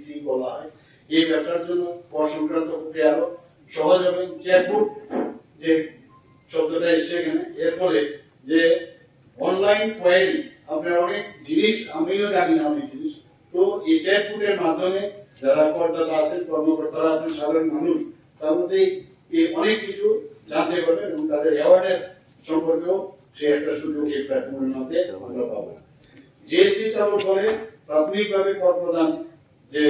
CC বলা হয়। এই ব্যবসার জন্য কর সংক্রান্ত প্রক্রিয়া আরো সহজ হবে। চ্যাটবুট যে শব্দটা এসছে এখানে, এর ফলে যে অনলাইন কোয়েরি, আপনার অনেক জিনিস আমিও জানি না অনেক জিনিস, তো এই চ্যাটবুটের মাধ্যমে যারা করদাতা আছেন, কর্মকর্তারা আছেন, সাধারণ মানুষ তার মধ্যে অনেক কিছু জানতে পারবে এবং তাদের অ্যাওয়ারনেস সম্পর্কেও সে একটা সুযোগ এই প্ল্যাটফর্মের মধ্যে আমরা পাবো। জিএসটি চালু করে প্রাথমিকভাবে কর প্রদান, যে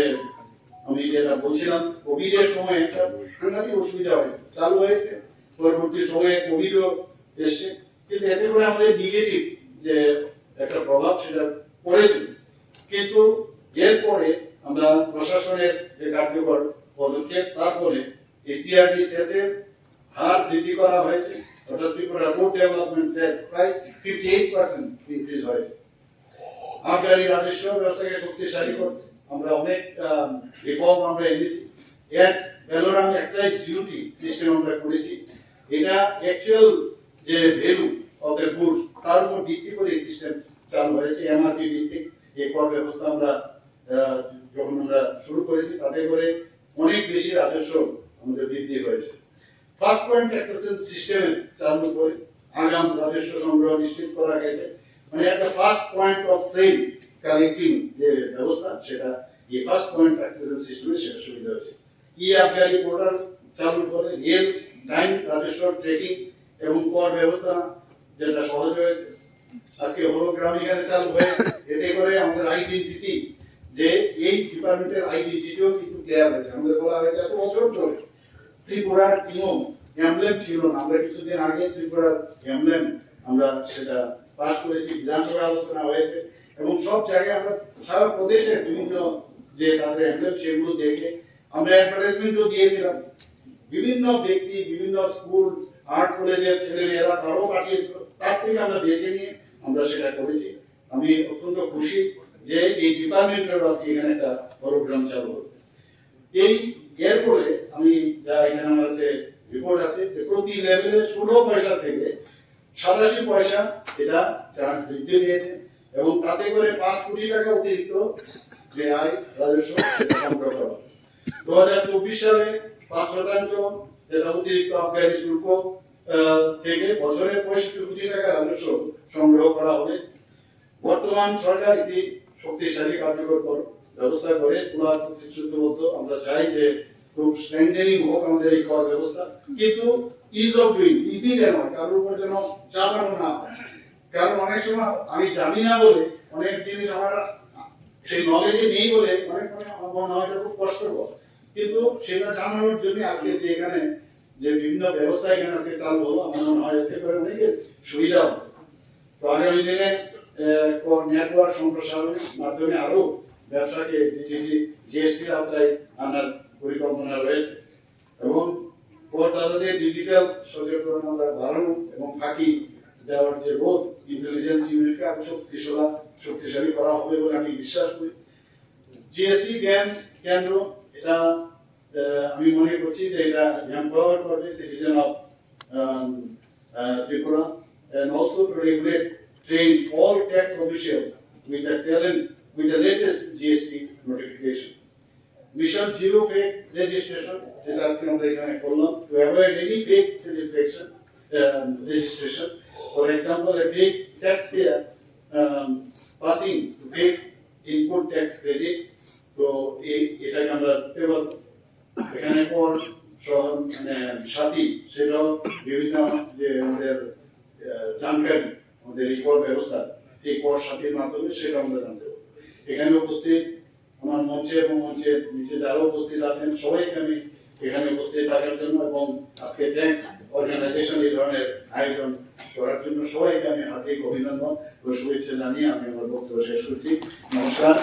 আমি যেটা বলছিলাম কোভিড এর সময় একটা সাংঘাতিক অসুবিধা হয়েছে, চালু হয়েছে, পরবর্তী সময়ে কোভিডও এসছে, কিন্তু এতে করে আমাদের নেগেটিভ যে একটা প্রভাব সেটা পড়েছিল। কিন্তু এরপরে আমরা প্রশাসনের যে কার্যকর পদক্ষেপ, তারপরে টিআরডি সেসের হার বৃদ্ধি করা হয়েছে, অর্থাৎ ত্রিপুরা রোড ডেভেলপমেন্ট সেস প্রায় 58% ইনক্রিজ হয়েছে। আবগারি রাজস্ব ব্যবস্থাকে শক্তিশালী করতে আমরা অনেক রিফর্ম আমরা এনেছি। এর ভ্যালোরাম এক্সাইজ ডিউটি সিস্টেম আমরা করেছি। এটা অ্যাকচুয়াল যে ভ্যালু অফ দ্য গুডস তার উপর ভিত্তি করে এই সিস্টেম চালু হয়েছে। এমআরপি ভিত্তিক এই কর ব্যবস্থা আমরা যখন আমরা শুরু করেছি, তাতে করে অনেক বেশি রাজস্ব আমাদের বৃদ্ধি হয়েছে। ফার্স্ট পয়েন্ট ট্যাক্সেশন সিস্টেম চালু করে আগাম রাজস্ব সংগ্রহ নিশ্চিত করা গেছে। মানে একটা first point of sale collecting যে ব্যবস্থা, সেটা এই ফার্স্ট পয়েন্ট ট্যাক্সেশন সিস্টেমে সেটা সুবিধা হয়েছে। ই আবগারি পোর্টাল চালু করে রিয়েল টাইম রাজস্ব ট্র্যাকিং এবং কর ব্যবস্থা যেটা সহজ হয়েছে। আজকে হোলোগ্রাম এখানে চালু হয়েছে, এতে করে আমাদের আইডেন্টিটি, যে এই ডিপার্টমেন্টের আইডেন্টিটিও কিন্তু ক্লিয়ার হয়েছে। আমাদের বলা হয়েছে এত বছর ধরে ত্রিপুরার কোনো এমব্লেম ছিল না, আমরা কিছুদিন আগে ত্রিপুরার এমব্লেম আমরা সেটা পাস করেছি, বিধানসভায় আলোচনা হয়েছে এবং সব জায়গায় আমরা সারা প্রদেশের বিভিন্ন যে তাদের এমব্লেম সেগুলো দেখে আমরা অ্যাডভার্টাইজমেন্টও দিয়েছিলাম। বিভিন্ন ব্যক্তি, বিভিন্ন স্কুল, আর্ট কলেজের ছেলেমেয়েরা তারাও পাঠিয়েছিল, তার থেকে আমরা বেছে নিয়ে আমরা সেটা করেছি। আমি অত্যন্ত খুশি যে এই ডিপার্টমেন্টের আজকে এখানে একটা প্রোগ্রাম চালু হবে। এর ফলে আমি যা এখানে আমার কাছে রিপোর্ট আছে যে প্রতি লেভেলে 16 পয়সা থেকে 87 পয়সা এটা চার্জ বৃদ্ধি পেয়েছে এবং তাতে করে 5 কোটি টাকা অতিরিক্ত যে আয় রাজস্ব সংগ্রহ করা। 2024 সালে 5% যেটা অতিরিক্ত আবগারি শুল্ক থেকে বছরে 65 কোটি টাকা রাজস্ব সংগ্রহ করা হবে। বর্তমান সরকার একটি শক্তিশালী কার্যকর ব্যবস্থা করে পুরা প্রতিশ্রুতিবদ্ধ। আমরা চাই যে খুব স্ট্রেংথেনিং হোক আমাদের এই কর ব্যবস্থা, কিন্তু ইজ অফ ডুইং, ইজি যেন কারোর উপর যেন চাপানো না হয়। কারণ অনেক সময় আমি জানি না বলে অনেক জিনিস আমার সেই নলেজে নেই বলে অনেক আমার মনে হয় খুব কষ্টকর, কিন্তু সেটা জানানোর জন্য আজকে যে এখানে যে বিভিন্ন ব্যবস্থা এখানে আজকে চালু হলো, আমার মনে হয় এতে করে অনেকের সুবিধা হবে। তো আগামী দিনে নেটওয়ার্ক সম্প্রসারণের মাধ্যমে আরো ব্যবসাকে জিএসটির আওতায় আনার পরিকল্পনা রয়েছে এবং করদাতাদের ডিজিটাল সচেতনতা বাড়ানো এবং ফাঁকি দেওয়ার যে রোধ, ইন্টেলিজেন্স ইউনিটকে আরো শক্তিশালী করা হবে বলে আমি বিশ্বাস করি। জিএসটি জ্ঞান কেন্দ্র, এটা আমি মনে করছি যে এটা এম্পাওয়ার করবে citizen of Tripura and also to regulate, train all tax officials with the latest GST notification. Mission Zero Fake Registration, যেটা আজকে আমরা এখানে করলাম, to avoid any fake registration. For example, a fake taxpayer passing to fake input tax credit, তো এটাকে আমরা করতে পারবো। এখানে পর সাথী, সেটাও বিভিন্ন যে আমাদের জানকারি আমাদের এই কর ব্যবস্থা, এই কর সাথীর মাধ্যমে সেটা আমরা জানতে পারবো। এখানে উপস্থিত আমার মঞ্চে এবং মঞ্চের নিচে যারা উপস্থিত আছেন সবাইকে আমি এখানে উপস্থিত থাকার জন্য এবং আজকে ট্যাক্স অর্গানাইজেশন এই ধরনের আয়োজন করার জন্য সবাইকে আমি হার্দিক অভিনন্দন ও শুভেচ্ছা জানিয়ে আমি আমার বক্তব্য শেষ করছি। নমস্কার।